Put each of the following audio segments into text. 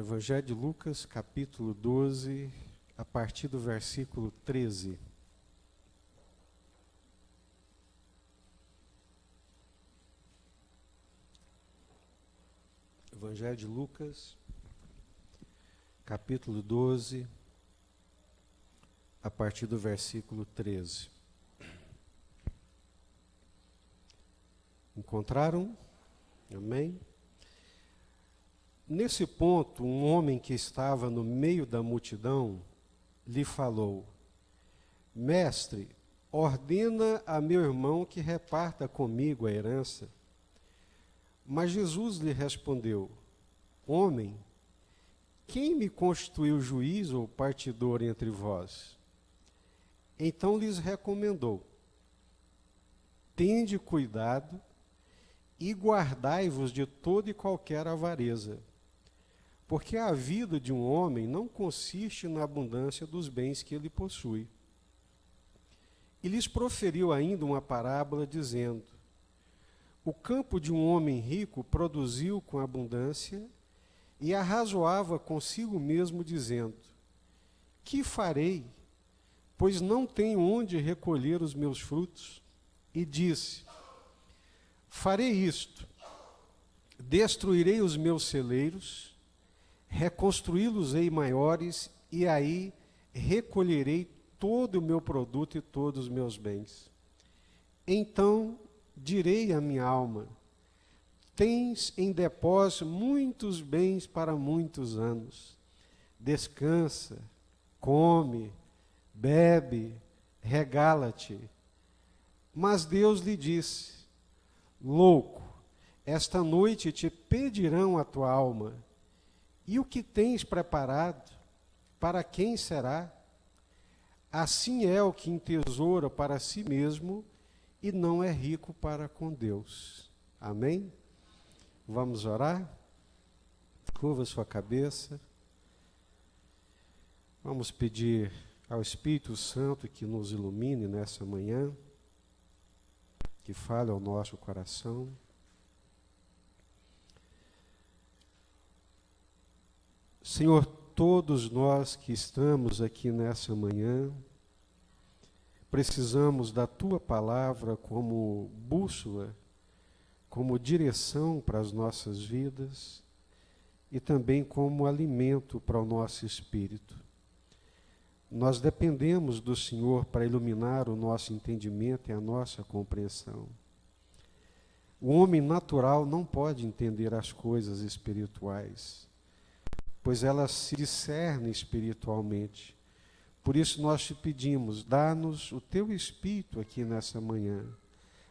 Evangelho de Lucas, capítulo 12, a partir do versículo 13. Evangelho de Lucas, capítulo 12, a partir do versículo 13. Encontraram? Amém? Nesse ponto, um homem que estava no meio da multidão lhe falou: Mestre, ordena a meu irmão que reparta comigo a herança. Mas Jesus lhe respondeu: Homem, quem me constituiu juiz ou partidor entre vós? Então lhes recomendou: Tende cuidado e guardai-vos de toda e qualquer avareza, porque a vida de um homem não consiste na abundância dos bens que ele possui. E lhes proferiu ainda uma parábola, dizendo: O campo de um homem rico produziu com abundância, e arrazoava consigo mesmo, dizendo: Que farei, pois não tenho onde recolher os meus frutos? E disse: Farei isto: destruirei os meus celeiros, reconstruí-los-ei maiores, e aí recolherei todo o meu produto e todos os meus bens. Então direi à minha alma: Tens em depósito muitos bens para muitos anos. Descansa, come, bebe, regala-te. Mas Deus lhe disse: Louco, esta noite te pedirão a tua alma, e o que tens preparado, para quem será? Assim é o que entesoura para si mesmo e não é rico para com Deus. Amém? Vamos orar? Curva sua cabeça. Vamos pedir ao Espírito Santo que nos ilumine nessa manhã, que fale ao nosso coração. Senhor, todos nós que estamos aqui nessa manhã, precisamos da Tua palavra como bússola, como direção para as nossas vidas e também como alimento para o nosso espírito. Nós dependemos do Senhor para iluminar o nosso entendimento e a nossa compreensão. O homem natural não pode entender as coisas espirituais, pois elas se discernem espiritualmente. Por isso nós te pedimos, dá-nos o teu Espírito aqui nessa manhã,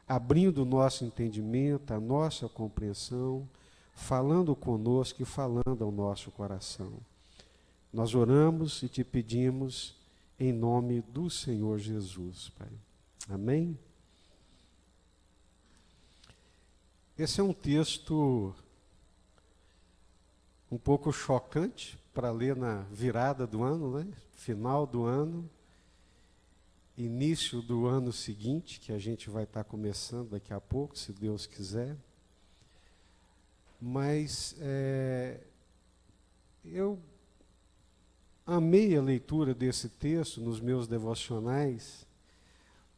abrindo o nosso entendimento, a nossa compreensão, falando conosco e falando ao nosso coração. Nós oramos e te pedimos em nome do Senhor Jesus, Pai. Amém? Esse é um texto um pouco chocante para ler na virada do ano, né? Final do ano, início do ano seguinte, que a gente vai estar começando daqui a pouco, se Deus quiser. Mas eu amei a leitura desse texto nos meus devocionais,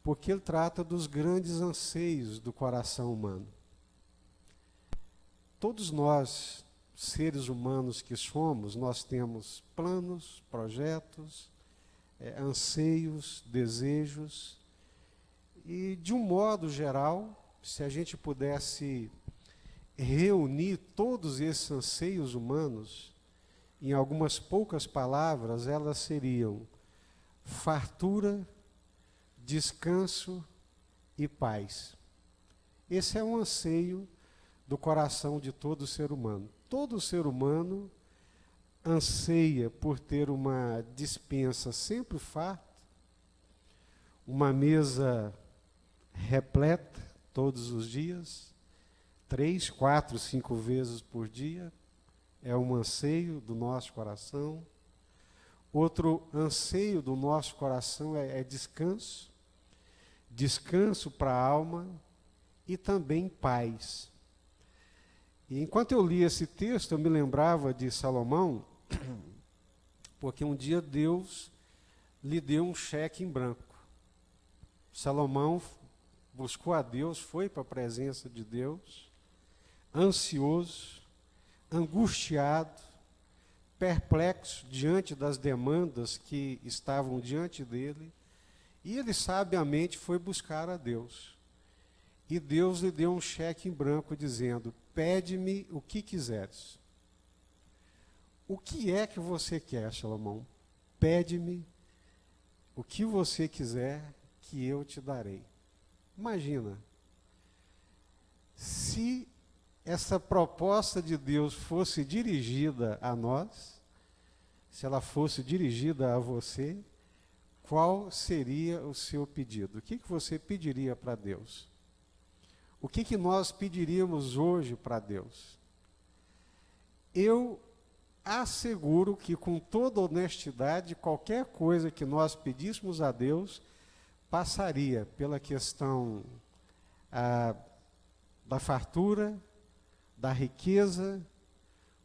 porque ele trata dos grandes anseios do coração humano. Todos nós, seres humanos que somos, nós temos planos, projetos, anseios, desejos, e de um modo geral, se a gente pudesse reunir todos esses anseios humanos, em algumas poucas palavras, elas seriam fartura, descanso e paz. Esse é um anseio do coração de todo ser humano. Todo ser humano anseia por ter uma despensa sempre farta, uma mesa repleta todos os dias, 3, 4, 5 vezes por dia, é um anseio do nosso coração. Outro anseio do nosso coração é descanso, descanso para a alma e também paz. E enquanto eu li esse texto, eu me lembrava de Salomão, porque um dia Deus lhe deu um cheque em branco. Salomão buscou a Deus, foi para a presença de Deus, ansioso, angustiado, perplexo diante das demandas que estavam diante dele, e ele sabiamente foi buscar a Deus. E Deus lhe deu um cheque em branco dizendo: pede-me o que quiseres. O que é que você quer, Salomão? Pede-me o que você quiser, que eu te darei. Imagina, se essa proposta de Deus fosse dirigida a nós, se ela fosse dirigida a você, qual seria o seu pedido? O que você pediria para Deus? O que nós pediríamos hoje para Deus? Eu asseguro que, com toda honestidade, qualquer coisa que nós pedíssemos a Deus passaria pela questão da fartura, da riqueza,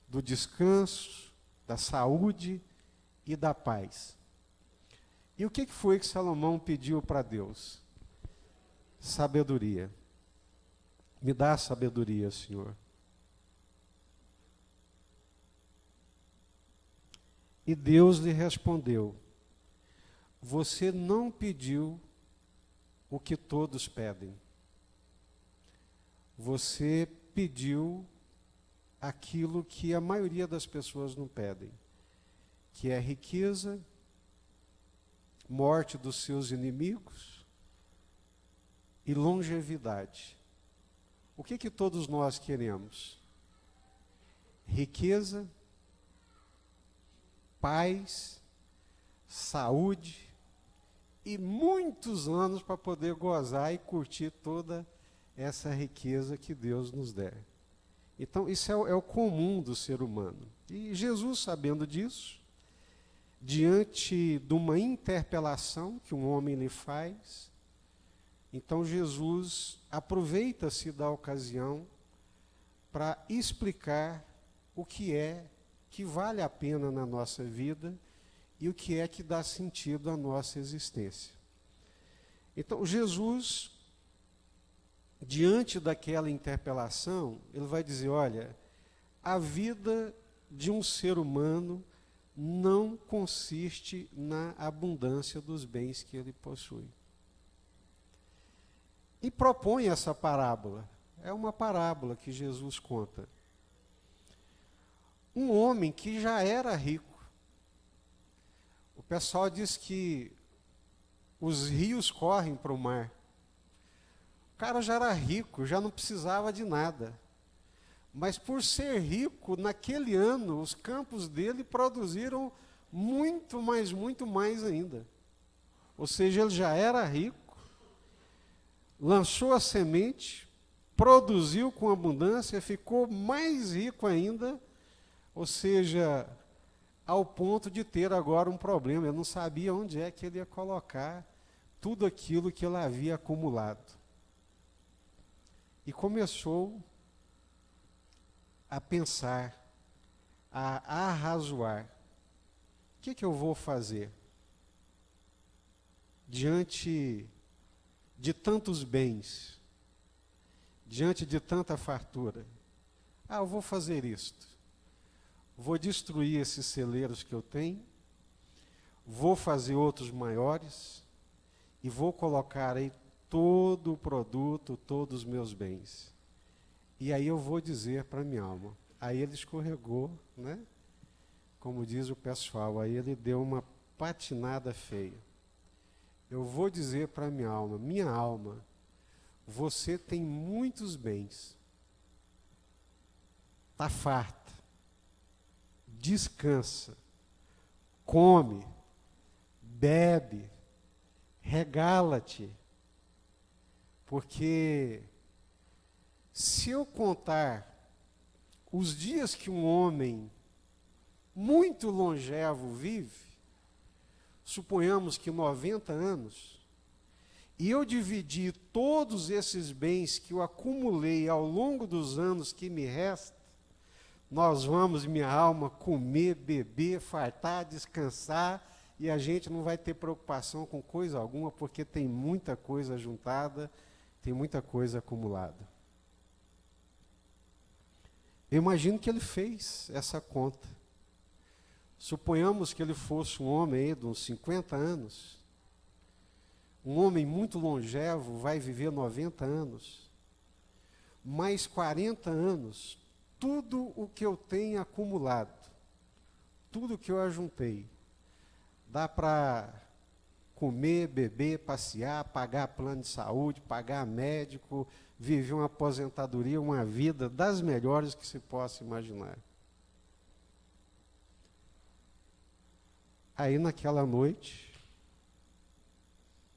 do descanso, da saúde e da paz. E o que foi que Salomão pediu para Deus? Sabedoria. Me dá sabedoria, Senhor. E Deus lhe respondeu: você não pediu o que todos pedem. Você pediu aquilo que a maioria das pessoas não pedem, que é riqueza, morte dos seus inimigos e longevidade. O que todos nós queremos? Riqueza, paz, saúde e muitos anos para poder gozar e curtir toda essa riqueza que Deus nos der. Então, isso é o comum do ser humano. E Jesus, sabendo disso, diante de uma interpelação que um homem lhe faz, então Jesus aproveita-se da ocasião para explicar o que é que vale a pena na nossa vida e o que é que dá sentido à nossa existência. Então, Jesus, diante daquela interpelação, ele vai dizer: olha, a vida de um ser humano não consiste na abundância dos bens que ele possui. E propõe essa parábola. É uma parábola que Jesus conta. Um homem que já era rico. O pessoal diz que os rios correm para o mar. O cara já era rico, já não precisava de nada. Mas por ser rico, naquele ano, os campos dele produziram muito mais ainda. Ou seja, ele já era rico, lançou a semente, produziu com abundância, ficou mais rico ainda, ou seja, ao ponto de ter agora um problema. Eu não sabia onde é que ele ia colocar tudo aquilo que ele havia acumulado. E começou a pensar, a arrazoar. O que eu vou fazer diante de tantos bens, diante de tanta fartura? Eu vou fazer isto. Vou destruir esses celeiros que eu tenho, vou fazer outros maiores e vou colocar aí todo o produto, todos os meus bens. E aí eu vou dizer para a minha alma. Aí ele escorregou, né? Como diz o pessoal, aí ele deu uma patinada feia. Eu vou dizer para a minha alma, você tem muitos bens. Está farta. Descansa. Come. Bebe. Regala-te. Porque se eu contar os dias que um homem muito longevo vive, suponhamos que 90 anos, e eu dividi todos esses bens que eu acumulei ao longo dos anos que me restam, nós vamos, minha alma, comer, beber, fartar, descansar, e a gente não vai ter preocupação com coisa alguma, porque tem muita coisa juntada, tem muita coisa acumulada. Eu imagino que ele fez essa conta. Suponhamos que ele fosse um homem aí de uns 50 anos, um homem muito longevo, vai viver 90 anos, mais 40 anos, tudo o que eu tenho acumulado, tudo que eu ajuntei, dá para comer, beber, passear, pagar plano de saúde, pagar médico, viver uma aposentadoria, uma vida das melhores que se possa imaginar. Aí naquela noite,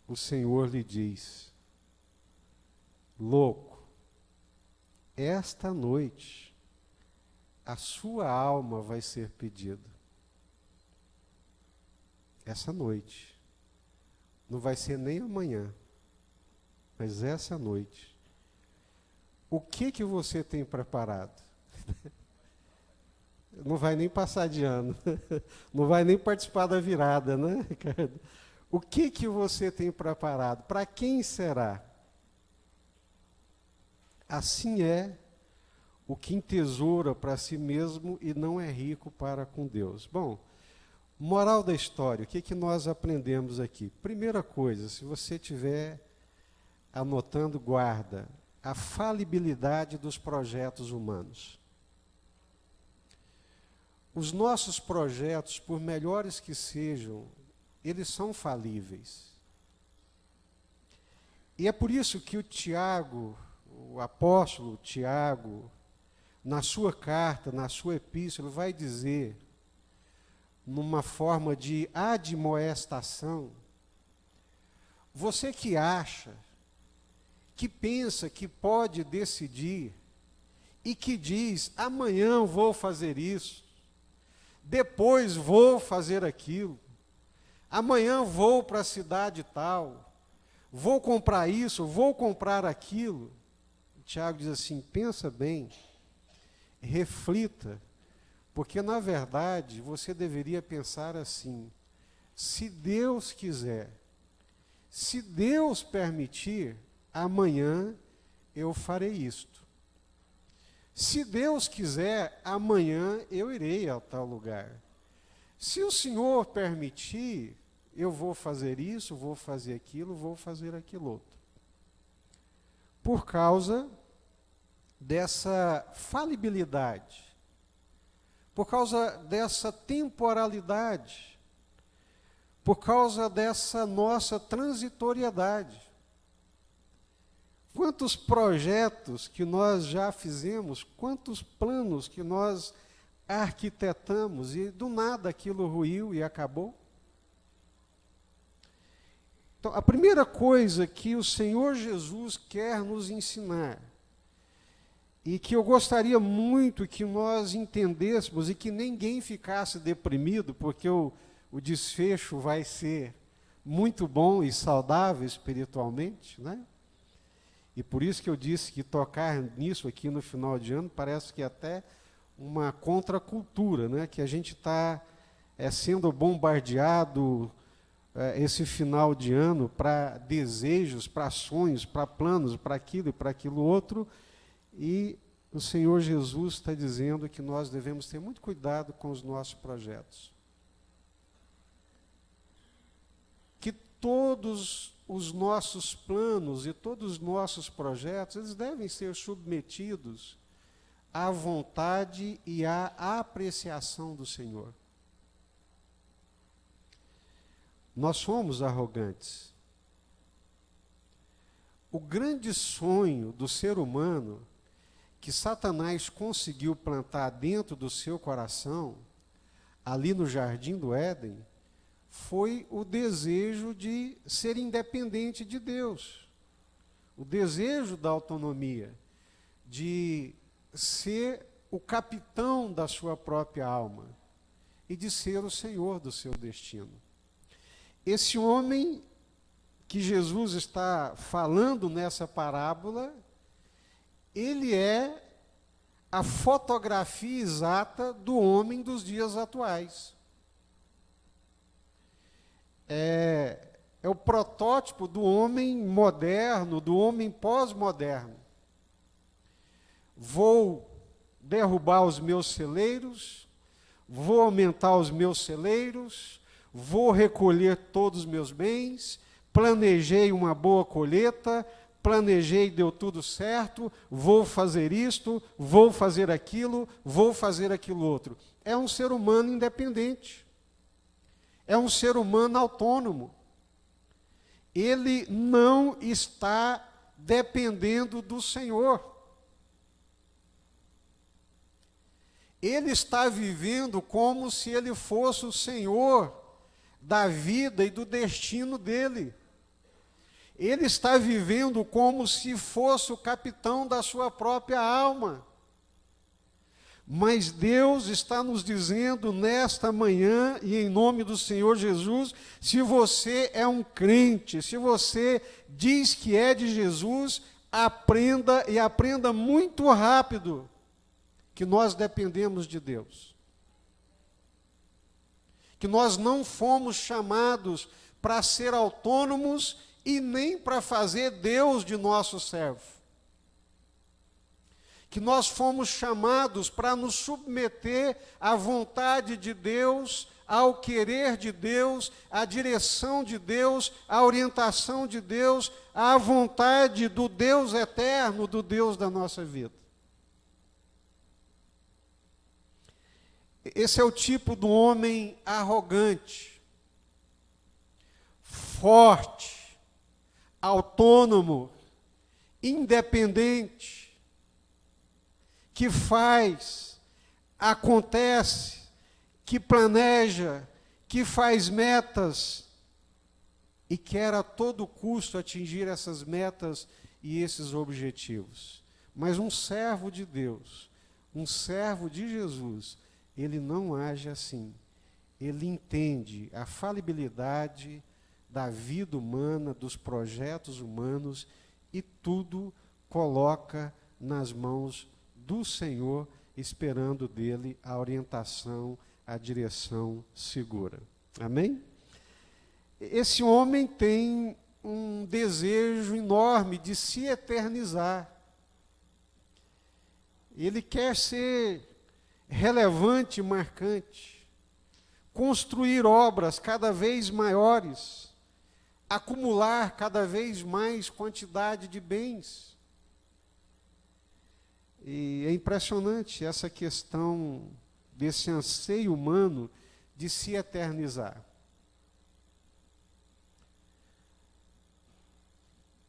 o Senhor lhe diz: louco, esta noite a sua alma vai ser pedida. Essa noite. Não vai ser nem amanhã, mas essa noite. O que você tem preparado? Não vai nem passar de ano. Não vai nem participar da virada, né, Ricardo? O que você tem preparado? Para quem será? Assim é o que entesoura para si mesmo e não é rico para com Deus. Bom, moral da história, o que nós aprendemos aqui? Primeira coisa, se você estiver anotando, guarda a falibilidade dos projetos humanos. Os nossos projetos, por melhores que sejam, eles são falíveis. E é por isso que o apóstolo Tiago, na sua carta, na sua epístola, vai dizer, numa forma de admoestação, você que acha, que pensa que pode decidir, e que diz, amanhã vou fazer isso, depois vou fazer aquilo, amanhã vou para a cidade tal, vou comprar isso, vou comprar aquilo. Tiago diz assim, pensa bem, reflita, porque na verdade você deveria pensar assim, se Deus quiser, se Deus permitir, amanhã eu farei isto. Se Deus quiser, amanhã eu irei a tal lugar. Se o Senhor permitir, eu vou fazer isso, vou fazer aquilo, vou fazer aquilo outro. Por causa dessa falibilidade, por causa dessa temporalidade, por causa dessa nossa transitoriedade. Quantos projetos que nós já fizemos, quantos planos que nós arquitetamos e do nada aquilo ruiu e acabou? Então, a primeira coisa que o Senhor Jesus quer nos ensinar, e que eu gostaria muito que nós entendêssemos e que ninguém ficasse deprimido, porque o desfecho vai ser muito bom e saudável espiritualmente, né? E por isso que eu disse que tocar nisso aqui no final de ano parece que é até uma contracultura, né? Que a gente está sendo bombardeado esse final de ano para desejos, para sonhos, para planos, para aquilo e para aquilo outro, e o Senhor Jesus está dizendo que nós devemos ter muito cuidado com os nossos projetos. Que todos os nossos planos e todos os nossos projetos, eles devem ser submetidos à vontade e à apreciação do Senhor. Nós somos arrogantes. O grande sonho do ser humano que Satanás conseguiu plantar dentro do seu coração, ali no jardim do Éden, foi o desejo de ser independente de Deus, o desejo da autonomia, de ser o capitão da sua própria alma e de ser o senhor do seu destino. Esse homem que Jesus está falando nessa parábola, ele é a fotografia exata do homem dos dias atuais. É o protótipo do homem moderno, do homem pós-moderno. Vou derrubar os meus celeiros, vou aumentar os meus celeiros, vou recolher todos os meus bens, planejei uma boa colheita, planejei, deu tudo certo, vou fazer isto, vou fazer aquilo outro. É um ser humano independente. É um ser humano autônomo. Ele não está dependendo do Senhor. Ele está vivendo como se ele fosse o Senhor da vida e do destino dele. Ele está vivendo como se fosse o capitão da sua própria alma. Mas Deus está nos dizendo nesta manhã, e em nome do Senhor Jesus, se você é um crente, se você diz que é de Jesus, aprenda, e aprenda muito rápido, que nós dependemos de Deus. Que nós não fomos chamados para ser autônomos e nem para fazer Deus de nosso servo. Que nós fomos chamados para nos submeter à vontade de Deus, ao querer de Deus, à direção de Deus, à orientação de Deus, à vontade do Deus eterno, do Deus da nossa vida. Esse é o tipo do homem arrogante, forte, autônomo, independente, que faz, acontece, que planeja, que faz metas e quer a todo custo atingir essas metas e esses objetivos. Mas um servo de Deus, um servo de Jesus, ele não age assim. Ele entende a falibilidade da vida humana, dos projetos humanos e tudo coloca nas mãos do Senhor, esperando dele a orientação, a direção segura. Amém? Esse homem tem um desejo enorme de se eternizar. Ele quer ser relevante e marcante, construir obras cada vez maiores, acumular cada vez mais quantidade de bens. E é impressionante essa questão desse anseio humano de se eternizar.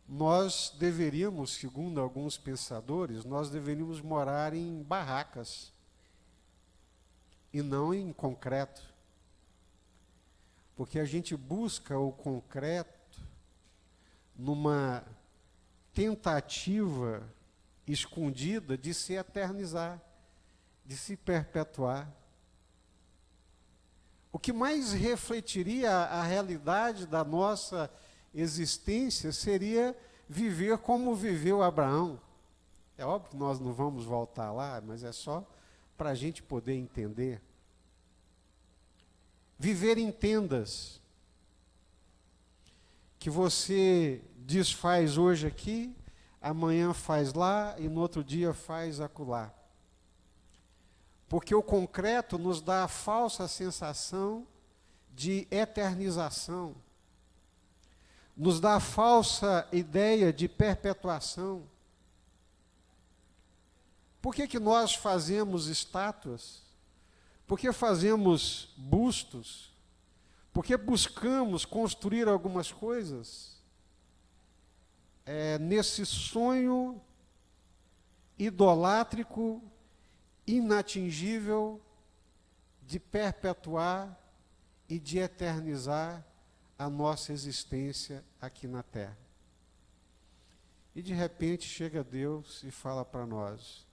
Nós deveríamos, segundo alguns pensadores, nós deveríamos morar em barracas e não em concreto. Porque a gente busca o concreto numa tentativa escondida de se eternizar, de se perpetuar. O que mais refletiria a realidade da nossa existência seria viver como viveu Abraão. É óbvio que nós não vamos voltar lá, mas é só para a gente poder entender. Viver em tendas, que você desfaz hoje aqui, amanhã faz lá e no outro dia faz acolá. Porque o concreto nos dá a falsa sensação de eternização, nos dá a falsa ideia de perpetuação. Por que nós fazemos estátuas? Por que fazemos bustos? Por que buscamos construir algumas coisas? Nesse sonho idolátrico, inatingível, de perpetuar e de eternizar a nossa existência aqui na Terra. E de repente chega Deus e fala para nós: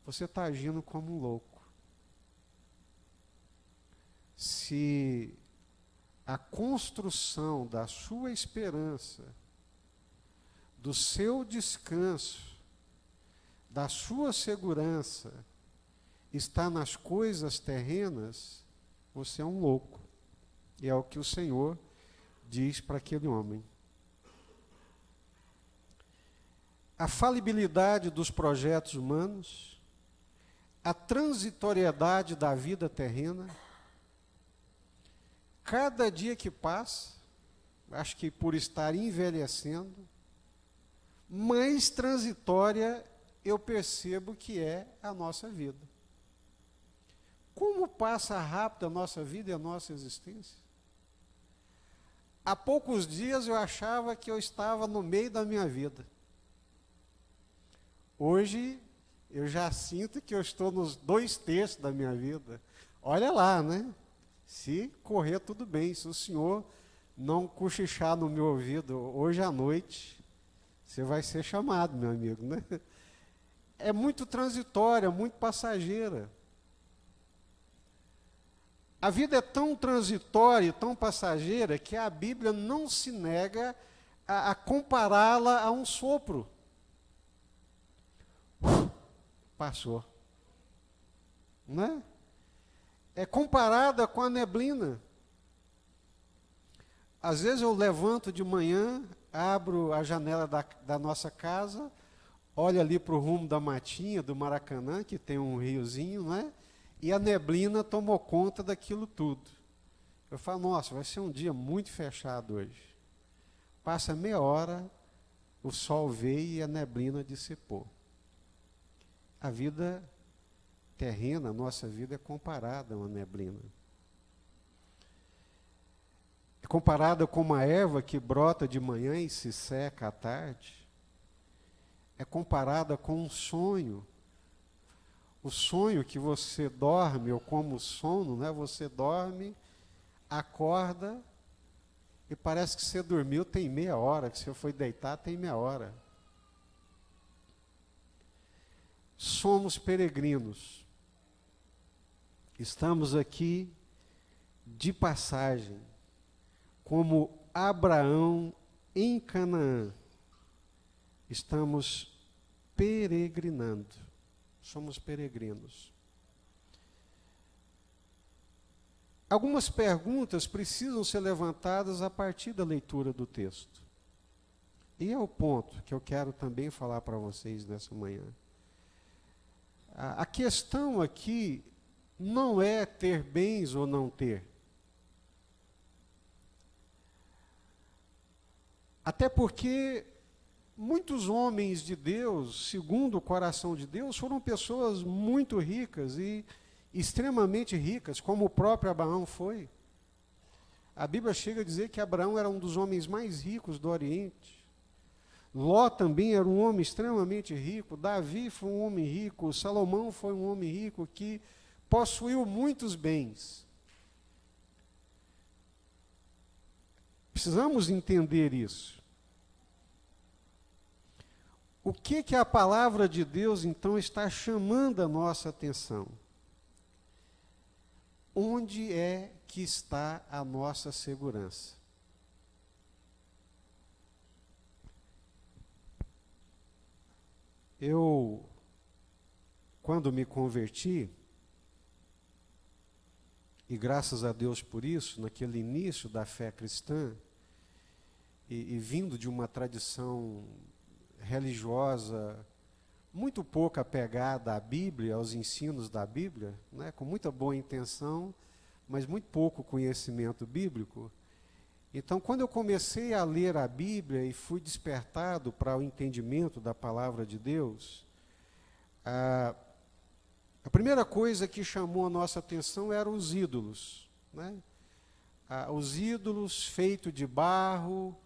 você está agindo como um louco. Se a construção da sua esperança, do seu descanso, da sua segurança, está nas coisas terrenas, você é um louco. E é o que o Senhor diz para aquele homem. A falibilidade dos projetos humanos, a transitoriedade da vida terrena, cada dia que passa, acho que por estar envelhecendo, mais transitória eu percebo que é a nossa vida. Como passa rápido a nossa vida e a nossa existência? Há poucos dias eu achava que eu estava no meio da minha vida. Hoje eu já sinto que eu estou nos 2/3 da minha vida. Olha lá, né? Se correr tudo bem, se o senhor não cochichar no meu ouvido hoje à noite, você vai ser chamado, meu amigo, né? É muito transitória, muito passageira. A vida é tão transitória e tão passageira que a Bíblia não se nega a compará-la a um sopro. Passou. Né? É comparada com a neblina. Às vezes eu levanto de manhã, abro a janela da nossa casa, olho ali para o rumo da matinha, do Maracanã, que tem um riozinho, né? E a neblina tomou conta daquilo tudo. Eu falo, nossa, vai ser um dia muito fechado hoje. Passa meia hora, o sol veio e a neblina dissipou. A vida terrena, a nossa vida é comparada a uma neblina. É comparada com uma erva que brota de manhã e se seca à tarde. É comparada com um sonho. O sonho que você dorme, ou como o sono, né? Você dorme, acorda, e parece que você dormiu tem meia hora, que você foi deitar tem meia hora. Somos peregrinos. Estamos aqui de passagem, como Abraão em Canaã. Estamos peregrinando. Somos peregrinos. Algumas perguntas precisam ser levantadas a partir da leitura do texto. E é o ponto que eu quero também falar para vocês nessa manhã. A questão aqui não é ter bens ou não ter. Até porque muitos homens de Deus, segundo o coração de Deus, foram pessoas muito ricas e extremamente ricas, como o próprio Abraão foi. A Bíblia chega a dizer que Abraão era um dos homens mais ricos do Oriente. Ló também era um homem extremamente rico. Davi foi um homem rico. Salomão foi um homem rico que possuiu muitos bens. Precisamos entender isso. O que a palavra de Deus, então, está chamando a nossa atenção? Onde é que está a nossa segurança? Eu, quando me converti, e graças a Deus por isso, naquele início da fé cristã, e vindo de uma tradição religiosa muito pouco apegada à Bíblia, aos ensinos da Bíblia, né, com muita boa intenção, mas muito pouco conhecimento bíblico. Então, quando eu comecei a ler a Bíblia e fui despertado para o entendimento da palavra de Deus, a primeira coisa que chamou a nossa atenção eram os ídolos, né? Os ídolos feitos de barro,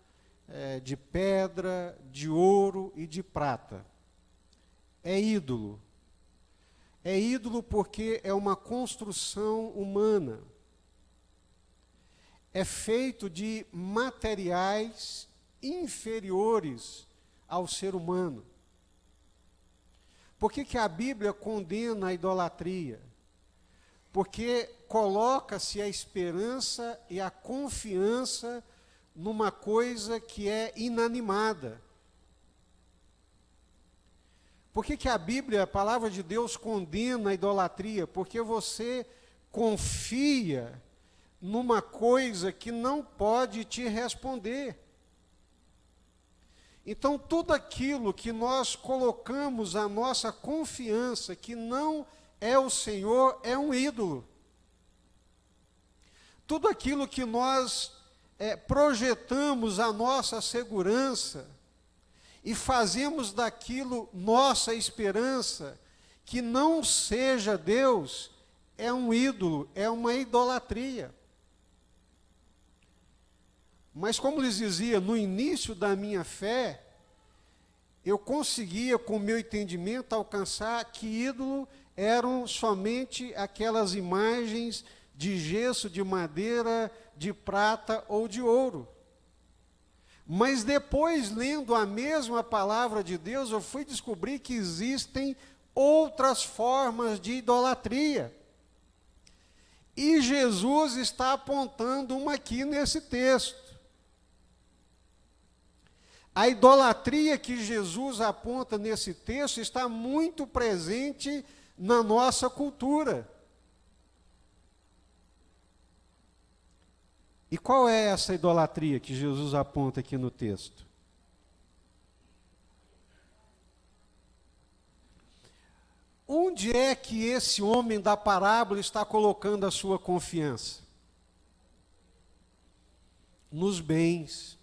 de pedra, de ouro e de prata. É ídolo. É ídolo porque é uma construção humana. É feito de materiais inferiores ao ser humano. Por que a Bíblia condena a idolatria? Porque coloca-se a esperança e a confiança numa coisa que é inanimada. Por que a Bíblia, a palavra de Deus, condena a idolatria? Porque você confia numa coisa que não pode te responder. Então, tudo aquilo que nós colocamos a nossa confiança, que não é o Senhor, é um ídolo. Tudo aquilo que nós projetamos a nossa segurança e fazemos daquilo nossa esperança, que não seja Deus, é um ídolo, é uma idolatria. Mas como lhes dizia, no início da minha fé, eu conseguia, com o meu entendimento, alcançar que ídolo eram somente aquelas imagens de gesso, de madeira, de prata ou de ouro. Mas depois, lendo a mesma palavra de Deus, eu fui descobrir que existem outras formas de idolatria. E Jesus está apontando uma aqui nesse texto. A idolatria que Jesus aponta nesse texto está muito presente na nossa cultura. E qual é essa idolatria que Jesus aponta aqui no texto? Onde é que esse homem da parábola está colocando a sua confiança? Nos bens.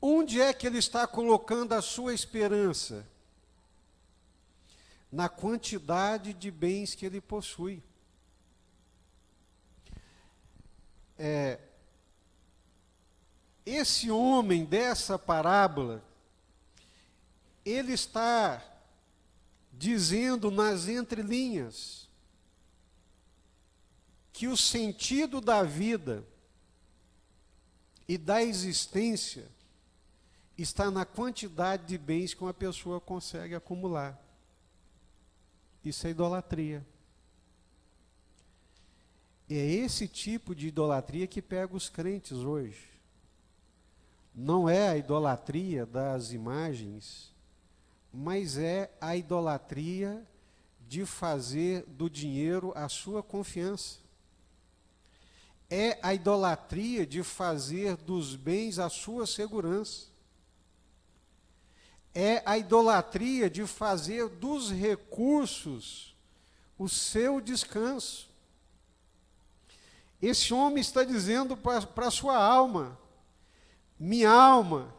Onde é que ele está colocando a sua esperança? Na quantidade de bens que ele possui. Esse homem dessa parábola, ele está dizendo nas entrelinhas que o sentido da vida e da existência está na quantidade de bens que uma pessoa consegue acumular. Isso é idolatria. E é esse tipo de idolatria que pega os crentes hoje. Não é a idolatria das imagens, mas é a idolatria de fazer do dinheiro a sua confiança. É a idolatria de fazer dos bens a sua segurança. É a idolatria de fazer dos recursos o seu descanso. Esse homem está dizendo para a sua alma: minha alma,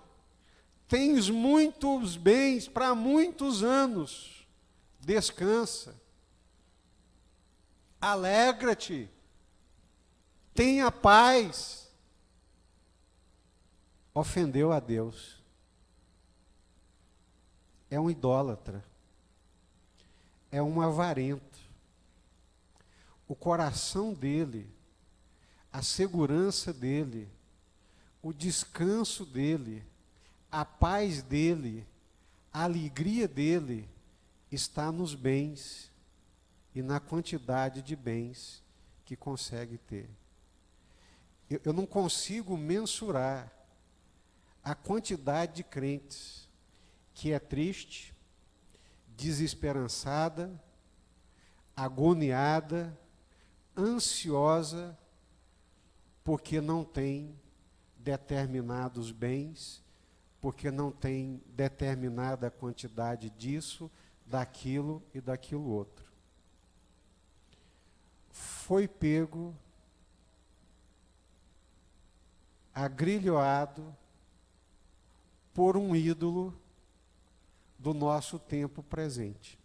tens muitos bens para muitos anos, descansa, alegra-te, tenha paz. Ofendeu a Deus. É um idólatra, é um avarento. O coração dele, a segurança dele, o descanso dele, a paz dele, a alegria dele está nos bens e na quantidade de bens que consegue ter. Eu não consigo mensurar a quantidade de crentes que é triste, desesperançada, agoniada, ansiosa, porque não tem determinados bens, porque não tem determinada quantidade disso, daquilo e daquilo outro. Foi pego, agrilhoado por um ídolo do nosso tempo presente.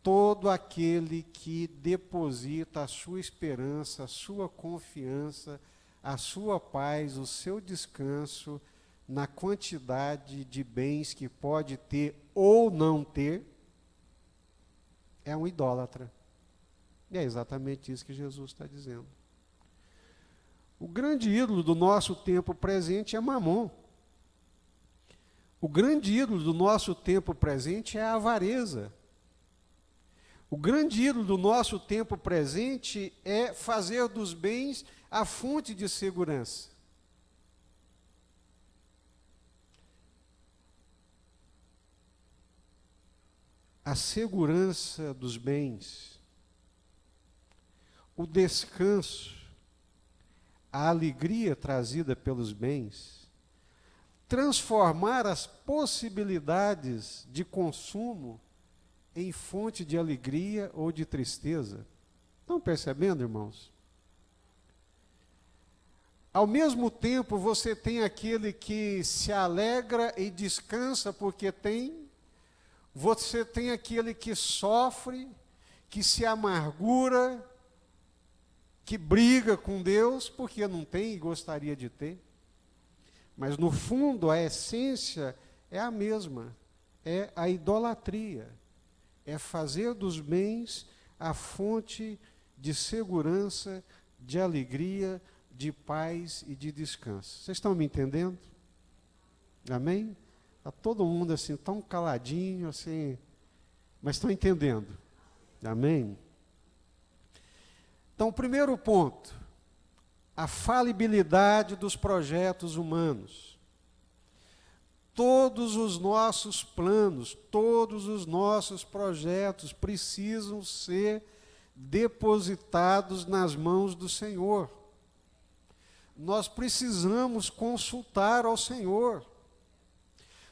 Todo aquele que deposita a sua esperança, a sua confiança, a sua paz, o seu descanso na quantidade de bens que pode ter ou não ter, é um idólatra. E é exatamente isso que Jesus está dizendo. O grande ídolo do nosso tempo presente é Mamon. O grande ídolo do nosso tempo presente é a avareza. O grande ídolo do nosso tempo presente é fazer dos bens a fonte de segurança. A segurança dos bens, o descanso, a alegria trazida pelos bens, transformar as possibilidades de consumo em fonte de alegria ou de tristeza. Estão percebendo, irmãos? Ao mesmo tempo, você tem aquele que se alegra e descansa porque tem, você tem aquele que sofre, que se amargura, que briga com Deus porque não tem e gostaria de ter. Mas no fundo, a essência é a mesma, é a idolatria. É fazer dos bens a fonte de segurança, de alegria, de paz e de descanso. Vocês estão me entendendo? Amém? Está todo mundo assim, tão caladinho, assim, mas estão entendendo. Amém? Então, o primeiro ponto, a falibilidade dos projetos humanos. Todos os nossos planos, todos os nossos projetos precisam ser depositados nas mãos do Senhor. Nós precisamos consultar ao Senhor.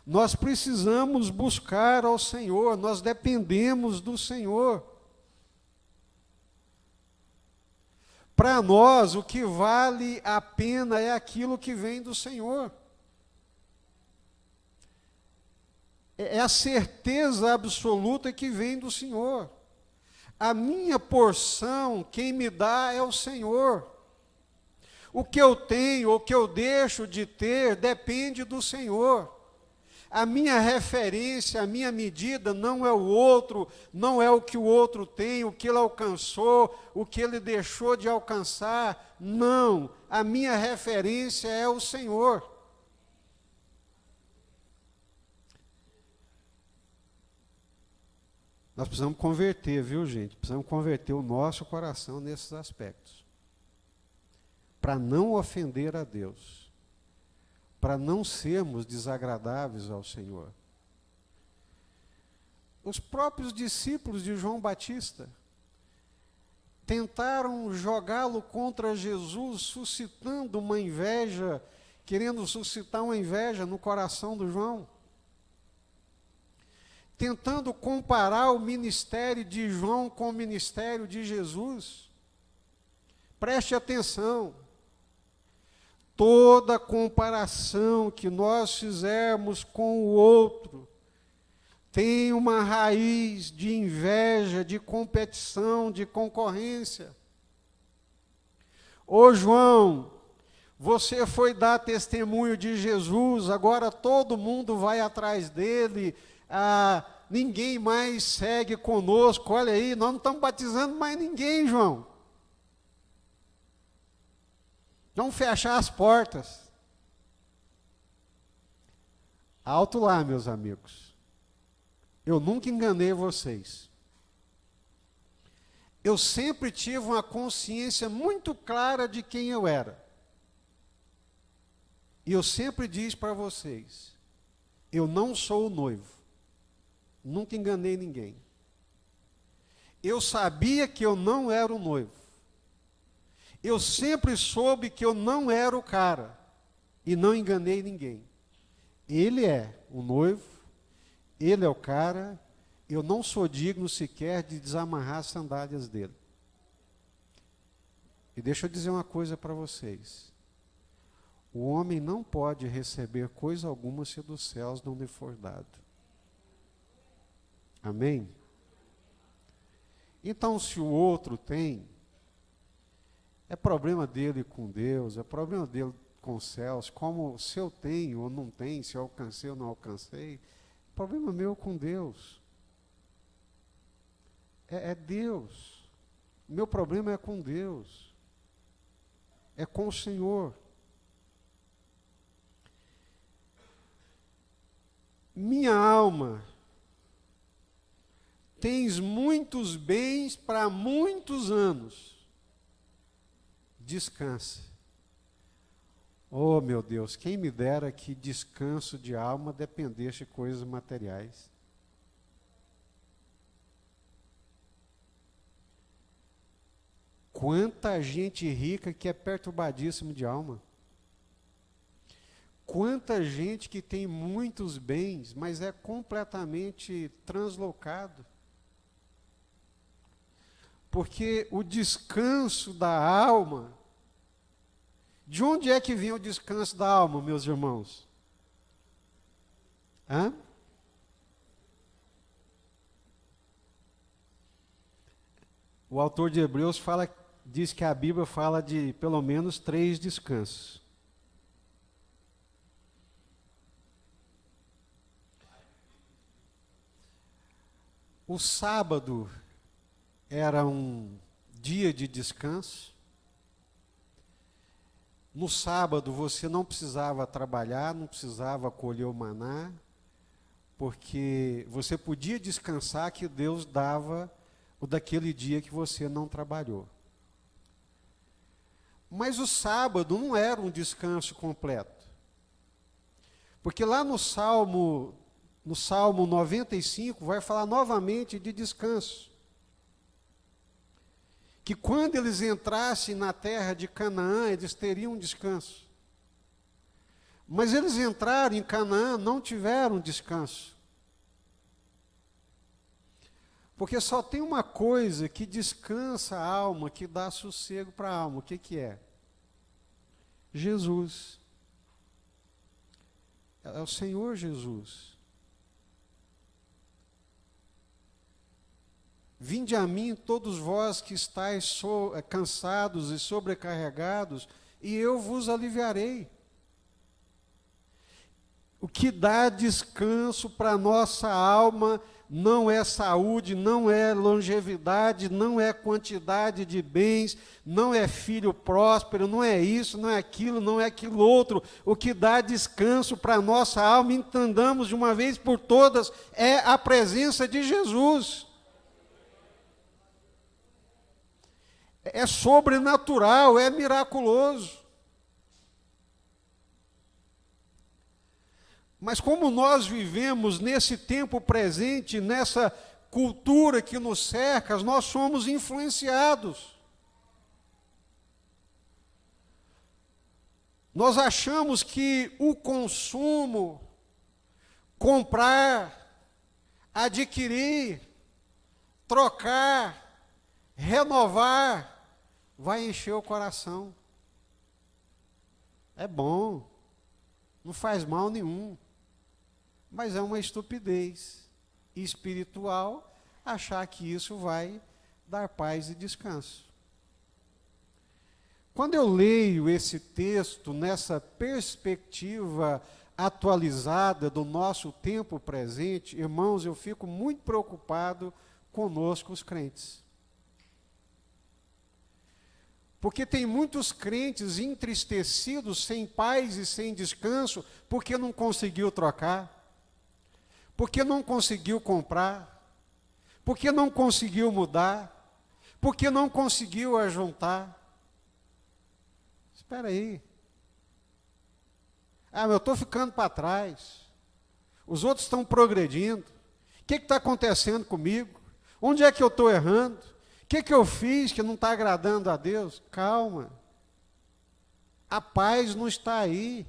Nós precisamos buscar ao Senhor, nós dependemos do Senhor. Para nós, o que vale a pena é aquilo que vem do Senhor. É a certeza absoluta que vem do Senhor. A minha porção, quem me dá é o Senhor. O que eu tenho, o que eu deixo de ter, depende do Senhor. A minha referência, a minha medida não é o outro, não é o que o outro tem, o que ele alcançou, o que ele deixou de alcançar. Não, a minha referência é o Senhor. Nós precisamos converter, viu, gente? Precisamos converter o nosso coração nesses aspectos. Para não ofender a Deus. Para não sermos desagradáveis ao Senhor. Os próprios discípulos de João Batista tentaram jogá-lo contra Jesus, suscitando uma inveja, querendo suscitar uma inveja no coração do João. Tentando comparar o ministério de João com o ministério de Jesus. Preste atenção. Toda comparação que nós fizermos com o outro tem uma raiz de inveja, de competição, de concorrência. Ô João, você foi dar testemunho de Jesus, agora todo mundo vai atrás dele, ninguém mais segue conosco, olha aí, nós não estamos batizando mais ninguém, João. Vamos fechar as portas. Alto lá, meus amigos. Eu nunca enganei vocês. Eu sempre tive uma consciência muito clara de quem eu era. E eu sempre disse para vocês, eu não sou o noivo. Nunca enganei ninguém. Eu sabia que eu não era o noivo. Eu sempre soube que eu não era o cara. E não enganei ninguém. Ele é o noivo, ele é o cara, eu não sou digno sequer de desamarrar as sandálias dele. E deixa eu dizer uma coisa para vocês. O homem não pode receber coisa alguma se dos céus não lhe for dado. Amém? Então, se o outro tem, é problema dele com Deus, é problema dele com os céus, como se eu tenho ou não tenho, se eu alcancei ou não alcancei, problema meu com Deus. É Deus. Meu problema é com Deus. É com o Senhor. Minha alma tens muitos bens para muitos anos. Descansa. Oh, meu Deus, quem me dera que descanso de alma dependesse de coisas materiais. Quanta gente rica que é perturbadíssimo de alma. Quanta gente que tem muitos bens, mas é completamente translocado. Porque o descanso da alma, de onde é que vem o descanso da alma, meus irmãos? Hã? O autor de Hebreus diz que a Bíblia fala de pelo menos 3 descansos. O sábado era um dia de descanso. No sábado você não precisava trabalhar, não precisava colher o maná, porque você podia descansar que Deus dava o daquele dia que você não trabalhou. Mas o sábado não era um descanso completo. Porque lá no Salmo 95 vai falar novamente de descanso. Que quando eles entrassem na terra de Canaã, eles teriam um descanso. Mas eles entraram em Canaã, não tiveram descanso. Porque só tem uma coisa que descansa a alma, que dá sossego para a alma. O que que é? Jesus. É o Senhor Jesus. Vinde a mim todos vós que estáis cansados e sobrecarregados, e eu vos aliviarei. O que dá descanso para a nossa alma não é saúde, não é longevidade, não é quantidade de bens, não é filho próspero, não é isso, não é aquilo outro. O que dá descanso para a nossa alma, entendamos de uma vez por todas, é a presença de Jesus. É sobrenatural, é miraculoso. Mas como nós vivemos nesse tempo presente, nessa cultura que nos cerca, nós somos influenciados. Nós achamos que o consumo, comprar, adquirir, trocar, renovar, vai encher o coração. É bom, não faz mal nenhum. Mas é uma estupidez espiritual achar que isso vai dar paz e descanso. Quando eu leio esse texto nessa perspectiva atualizada do nosso tempo presente, irmãos, eu fico muito preocupado conosco, os crentes. Porque tem muitos crentes entristecidos, sem paz e sem descanso, porque não conseguiu trocar, porque não conseguiu comprar, porque não conseguiu mudar, porque não conseguiu ajuntar. Espera aí. Eu estou ficando para trás. Os outros estão progredindo. O que está acontecendo comigo? Onde é que eu estou errando? O que eu fiz que não está agradando a Deus? Calma. A paz não está aí.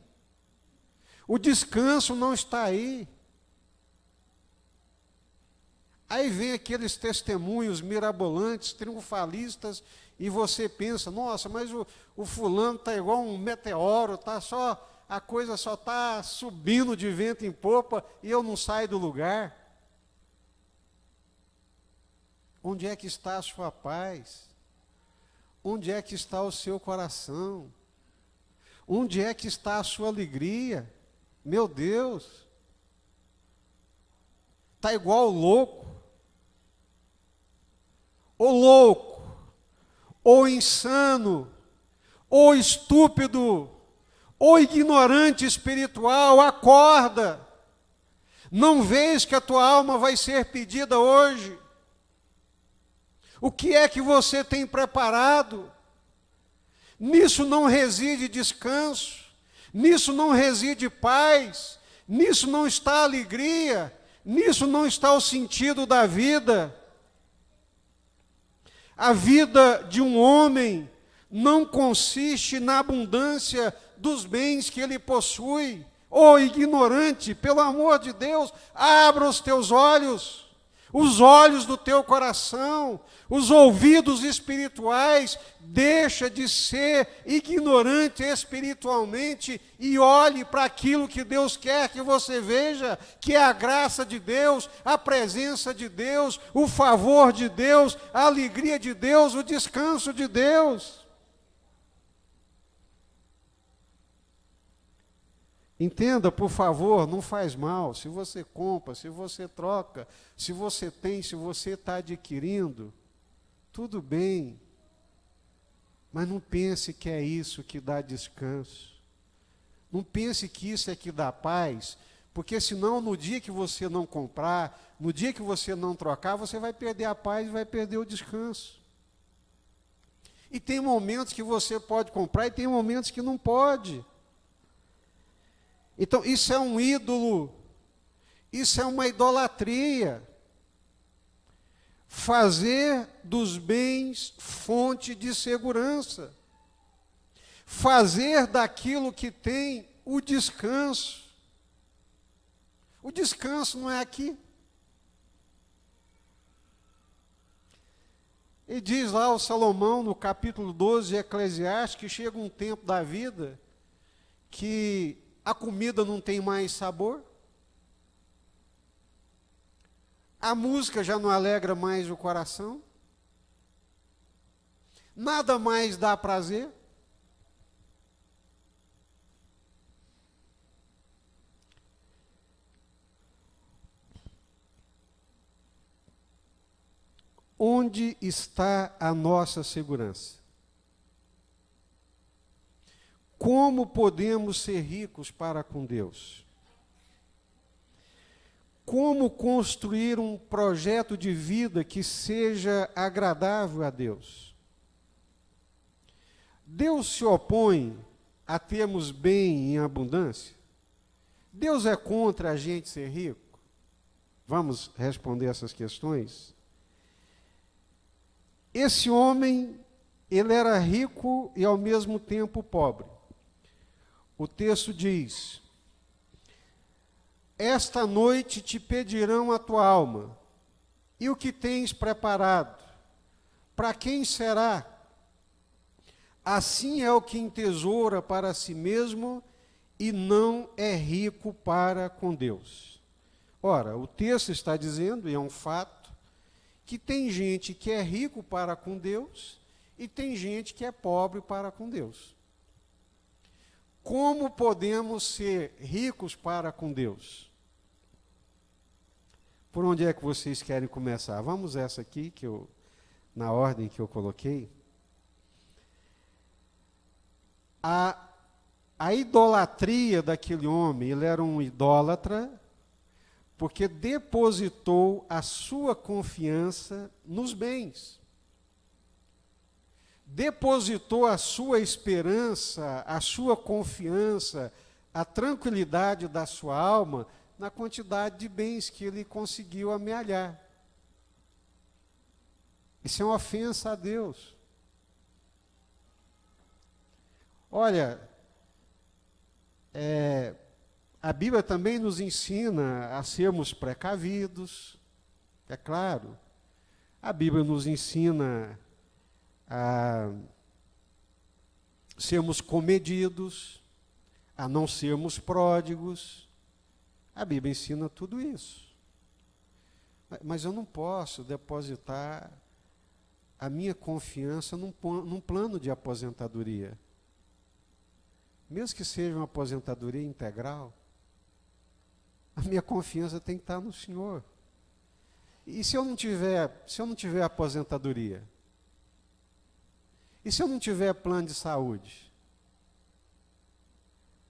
O descanso não está aí. Aí vem aqueles testemunhos mirabolantes, triunfalistas, e você pensa, nossa, mas o fulano está igual um meteoro, a coisa só está subindo de vento em popa e eu não saio do lugar. Onde é que está a sua paz? Onde é que está o seu coração? Onde é que está a sua alegria? Meu Deus! Está igual louco. Ou louco, ou insano, ou estúpido, ou ignorante espiritual, acorda. Não vês que a tua alma vai ser pedida hoje? O que é que você tem preparado? Nisso não reside descanso, nisso não reside paz, nisso não está alegria, nisso não está o sentido da vida. A vida de um homem não consiste na abundância dos bens que ele possui. Ô ignorante, pelo amor de Deus, abra os teus olhos, os olhos do teu coração, os ouvidos espirituais, deixa de ser ignorante espiritualmente e olhe para aquilo que Deus quer que você veja, que é a graça de Deus, a presença de Deus, o favor de Deus, a alegria de Deus, o descanso de Deus. Entenda, por favor, não faz mal. Se você compra, se você troca, se você tem, se você está adquirindo, tudo bem. Mas não pense que é isso que dá descanso. Não pense que isso é que dá paz, porque senão no dia que você não comprar, no dia que você não trocar, você vai perder a paz e vai perder o descanso. E tem momentos que você pode comprar e tem momentos que não pode. Então, isso é um ídolo, isso é uma idolatria. Fazer dos bens fonte de segurança. Fazer daquilo que tem o descanso. O descanso não é aqui. E diz lá o Salomão, no capítulo 12 de Eclesiastes, que chega um tempo da vida que a comida não tem mais sabor, a música já não alegra mais o coração, nada mais dá prazer. Onde está a nossa segurança? Como podemos ser ricos para com Deus? Como construir um projeto de vida que seja agradável a Deus? Deus se opõe a termos bem em abundância? Deus é contra a gente ser rico? Vamos responder essas questões? Esse homem, ele era rico e ao mesmo tempo pobre. O texto diz: esta noite te pedirão a tua alma, e o que tens preparado? Para quem será? Assim é o que entesoura para si mesmo e não é rico para com Deus. Ora, o texto está dizendo, e é um fato, que tem gente que é rico para com Deus e tem gente que é pobre para com Deus. Como podemos ser ricos para com Deus? Por onde é que vocês querem começar? Vamos essa aqui, na ordem que eu coloquei. A idolatria daquele homem, ele era um idólatra, porque depositou a sua confiança nos bens. Depositou a sua esperança, a sua confiança, a tranquilidade da sua alma na quantidade de bens que ele conseguiu amealhar. Isso é uma ofensa a Deus. Olha, a Bíblia também nos ensina a sermos precavidos, é claro. A Bíblia nos ensina a sermos comedidos, a não sermos pródigos. A Bíblia ensina tudo isso. Mas eu não posso depositar a minha confiança num plano de aposentadoria. Mesmo que seja uma aposentadoria integral, a minha confiança tem que estar no Senhor. E se eu não tiver aposentadoria? E se eu não tiver plano de saúde?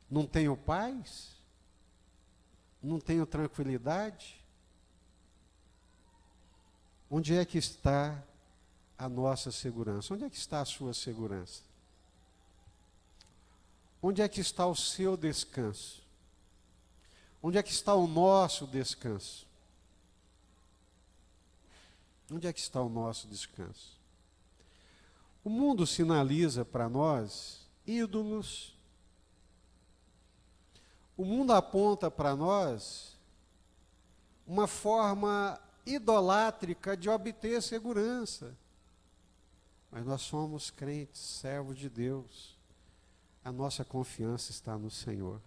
Não tenho paz? Não tenho tranquilidade? Onde é que está a nossa segurança? Onde é que está a sua segurança? Onde é que está o seu descanso? Onde é que está o nosso descanso? Onde é que está o nosso descanso? O mundo sinaliza para nós ídolos. O mundo aponta para nós uma forma idolátrica de obter segurança. Mas nós somos crentes, servos de Deus. A nossa confiança está no Senhor.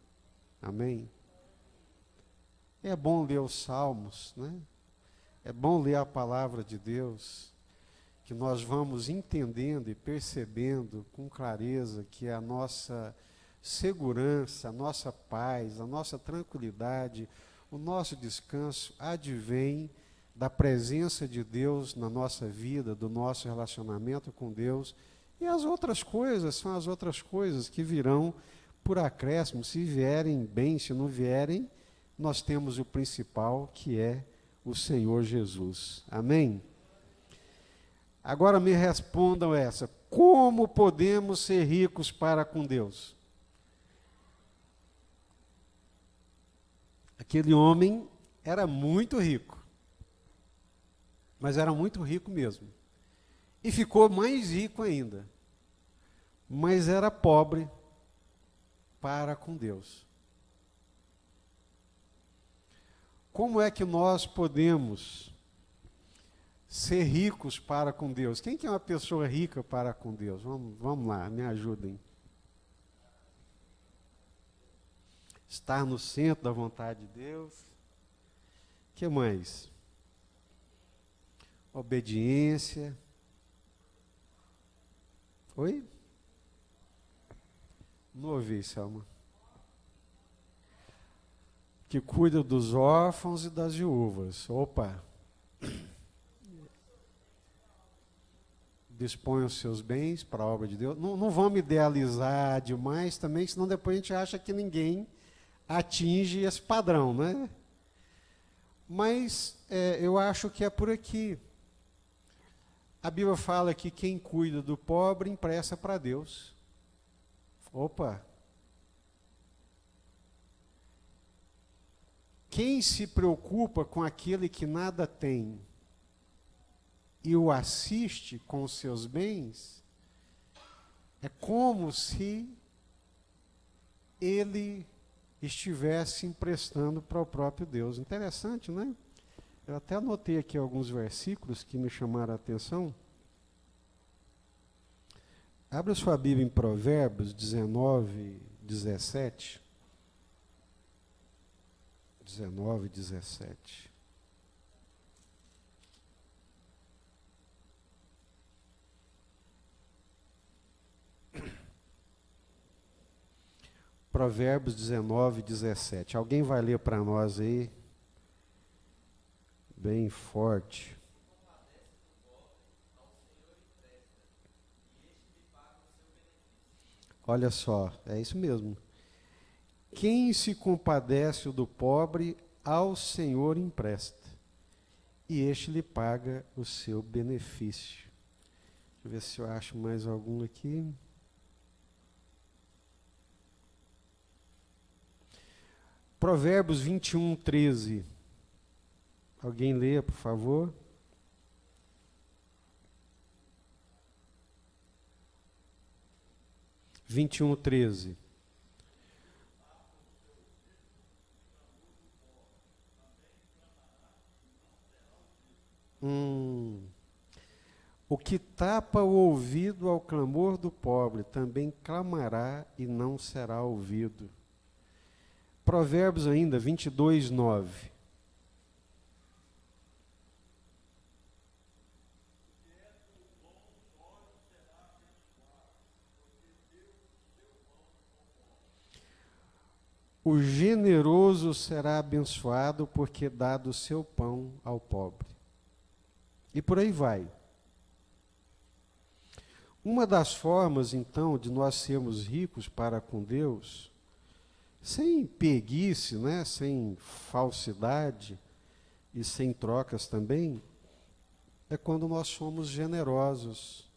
Amém? É bom ler os Salmos, né? É bom ler a palavra de Deus, que nós vamos entendendo e percebendo com clareza que a nossa segurança, a nossa paz, a nossa tranquilidade, o nosso descanso advém da presença de Deus na nossa vida, do nosso relacionamento com Deus. E as outras coisas são as outras coisas que virão por acréscimo. Se vierem bem, se não vierem, nós temos o principal, que é o Senhor Jesus. Amém? Agora me respondam essa: como podemos ser ricos para com Deus? Aquele homem era muito rico, mas era muito rico mesmo. E ficou mais rico ainda, mas era pobre para com Deus. Como é que nós podemos ser ricos para com Deus? Quem que é uma pessoa rica para com Deus? Vamos lá, me ajudem. Estar no centro da vontade de Deus. O que mais? Obediência. Oi? Não ouvi, Selma. Que cuida dos órfãos e das viúvas. Opa! Dispõe os seus bens para a obra de Deus. Não vamos idealizar demais também, senão depois a gente acha que ninguém atinge esse padrão, né? Mas eu acho que é por aqui. A Bíblia fala que quem cuida do pobre empresta para Deus. Opa! Quem se preocupa com aquele que nada tem e o assiste com os seus bens, é como se ele estivesse emprestando para o próprio Deus. Interessante, né? Eu até anotei aqui alguns versículos que me chamaram a atenção. Abra sua Bíblia em Provérbios 19, 17. 19, 17. Provérbios 19, 17. Alguém vai ler para nós aí? Bem forte. Olha só, é isso mesmo. Quem se compadece do pobre, ao Senhor empresta, e este lhe paga o seu benefício. Deixa eu ver se eu acho mais algum aqui. Provérbios 21, 13. Alguém leia, por favor. Vinte e um, 13. O que tapa o ouvido ao clamor do pobre, também clamará e não será ouvido. Provérbios ainda, 22, 9. O generoso será abençoado, porque dá do seu pão ao pobre. E por aí vai. Uma das formas, então, de nós sermos ricos para com Deus, sem preguiça, né, sem falsidade e sem trocas também, é quando nós somos generosos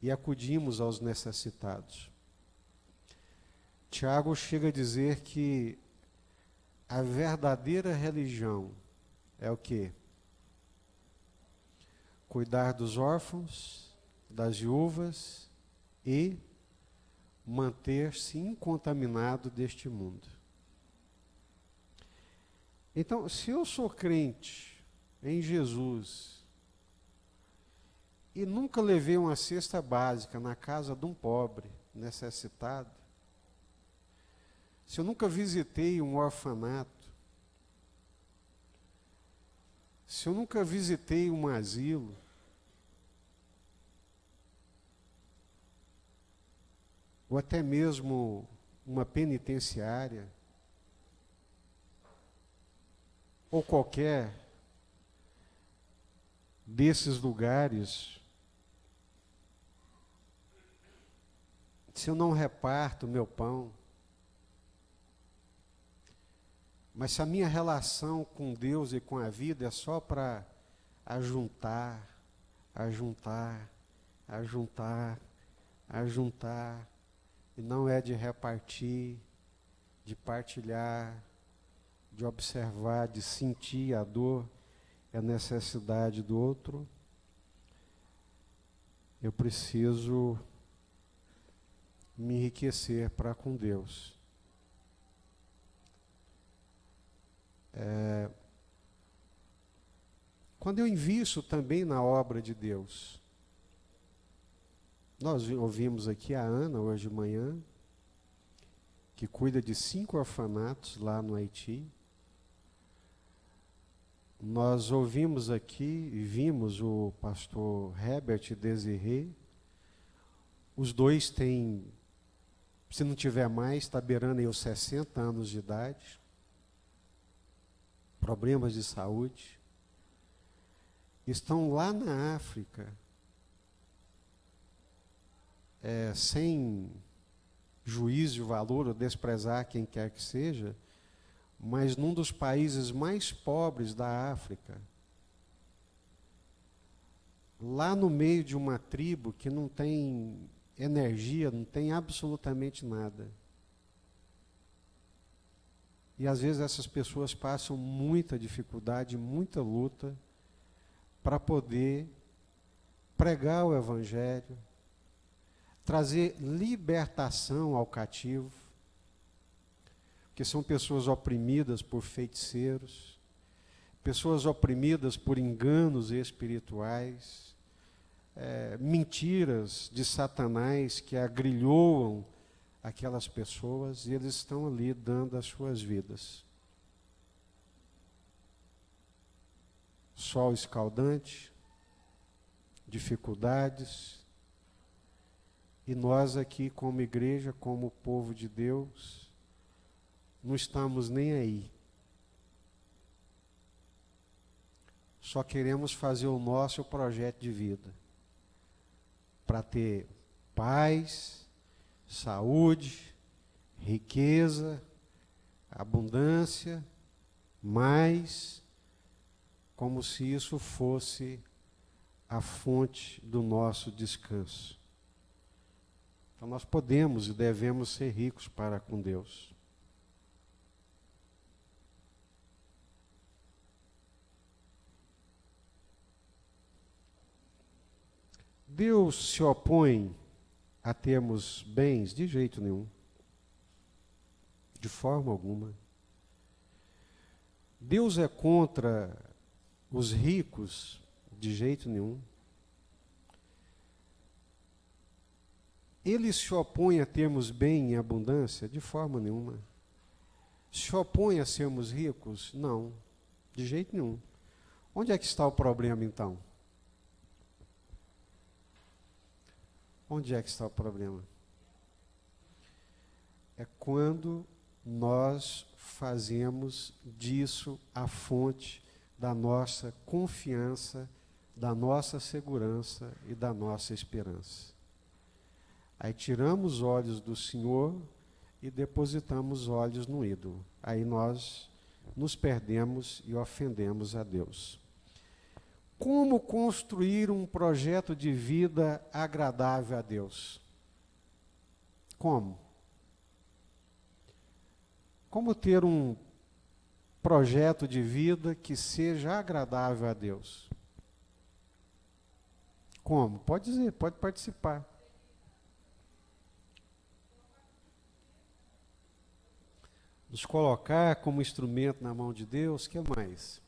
e acudimos aos necessitados. Tiago chega a dizer que a verdadeira religião é o quê? Cuidar dos órfãos, das viúvas e manter-se incontaminado deste mundo. Então, se eu sou crente em Jesus e nunca levei uma cesta básica na casa de um pobre necessitado, se eu nunca visitei um orfanato, se eu nunca visitei um asilo, ou até mesmo uma penitenciária, ou qualquer desses lugares, se eu não reparto o meu pão, mas se a minha relação com Deus e com a vida é só para ajuntar, e não é de repartir, de partilhar, de observar, de sentir a dor e a necessidade do outro, eu preciso me enriquecer para com Deus. Quando eu invisto também na obra de Deus, nós ouvimos aqui a Ana hoje de manhã, que cuida de 5 orfanatos lá no Haiti. Nós ouvimos aqui e vimos o pastor Herbert Desiré. Os dois têm, se não tiver mais, está beirando aí os 60 anos de idade. Problemas de saúde. Estão lá na África, sem juízo de valor ou desprezar quem quer que seja, mas num dos países mais pobres da África, lá no meio de uma tribo que não tem energia, não tem absolutamente nada. E às vezes essas pessoas passam muita dificuldade, muita luta para poder pregar o Evangelho, trazer libertação ao cativo, porque são pessoas oprimidas por feiticeiros, pessoas oprimidas por enganos espirituais, mentiras de Satanás que agrilhoam aquelas pessoas, e eles estão ali dando as suas vidas. Sol escaldante, dificuldades, e nós aqui como igreja, como povo de Deus, não estamos nem aí. Só queremos fazer o nosso projeto de vida, para ter paz, saúde, riqueza, abundância, mas como se isso fosse a fonte do nosso descanso. Então nós podemos e devemos ser ricos para com Deus. Deus se opõe a termos bens? De jeito nenhum. De forma alguma. Deus é contra os ricos? De jeito nenhum. Ele se opõe a termos bem em abundância? De forma nenhuma. Se opõe a sermos ricos? Não. De jeito nenhum. Onde é que está o problema então? Onde é que está o problema? É quando nós fazemos disso a fonte da nossa confiança, da nossa segurança e da nossa esperança. Aí tiramos os olhos do Senhor e depositamos os olhos no ídolo. Aí nós nos perdemos e ofendemos a Deus. Como construir um projeto de vida agradável a Deus? Como? Como ter um projeto de vida que seja agradável a Deus? Como? Pode dizer, pode participar. Nos colocar como instrumento na mão de Deus, o que mais?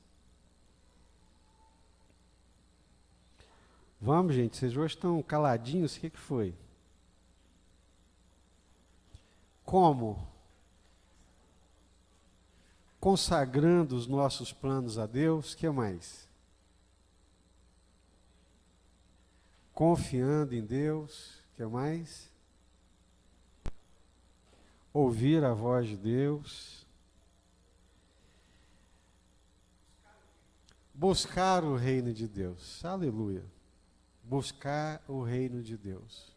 Vamos, gente, vocês hoje estão caladinhos, o que foi? Como? Consagrando os nossos planos a Deus, o que mais? Confiando em Deus, o que mais? Ouvir a voz de Deus. Buscar o reino de Deus. Aleluia. Buscar o reino de Deus.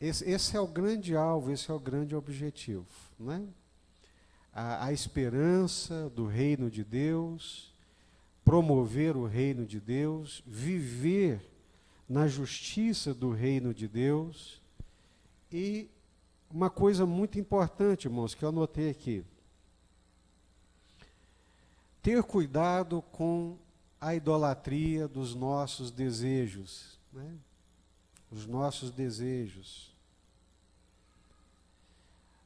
Esse é o grande alvo, esse é o grande objetivo, né? A esperança do reino de Deus, promover o reino de Deus, viver na justiça do reino de Deus. E uma coisa muito importante, irmãos, que eu anotei aqui: ter cuidado com a idolatria dos nossos desejos, né? Os nossos desejos.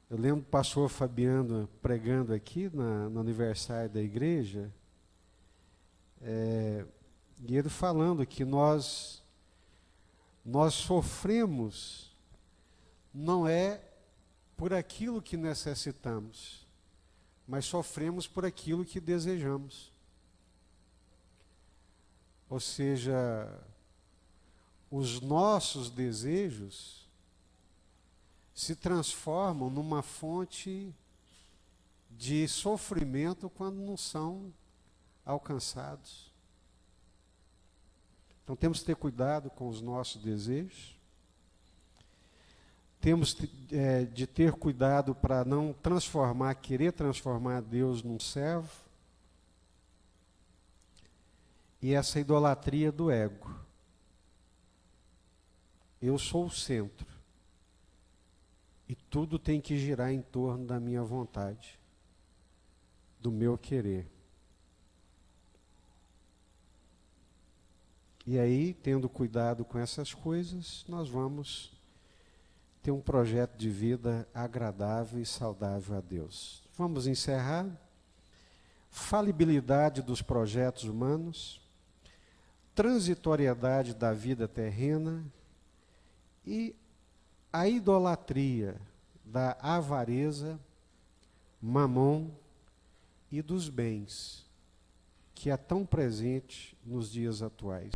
Eu lembro do pastor Fabiano pregando aqui no aniversário da igreja, e ele falando que nós sofremos não é por aquilo que necessitamos, mas sofremos por aquilo que desejamos. Ou seja, os nossos desejos se transformam numa fonte de sofrimento quando não são alcançados. Então temos que ter cuidado com os nossos desejos. Temos de ter cuidado para não querer transformar Deus num servo. E essa idolatria do ego. Eu sou o centro. E tudo tem que girar em torno da minha vontade, do meu querer. E aí, tendo cuidado com essas coisas, nós vamos ter um projeto de vida agradável e saudável a Deus. Vamos encerrar. Falibilidade dos projetos humanos, transitoriedade da vida terrena e a idolatria da avareza, mamon e dos bens, que é tão presente nos dias atuais.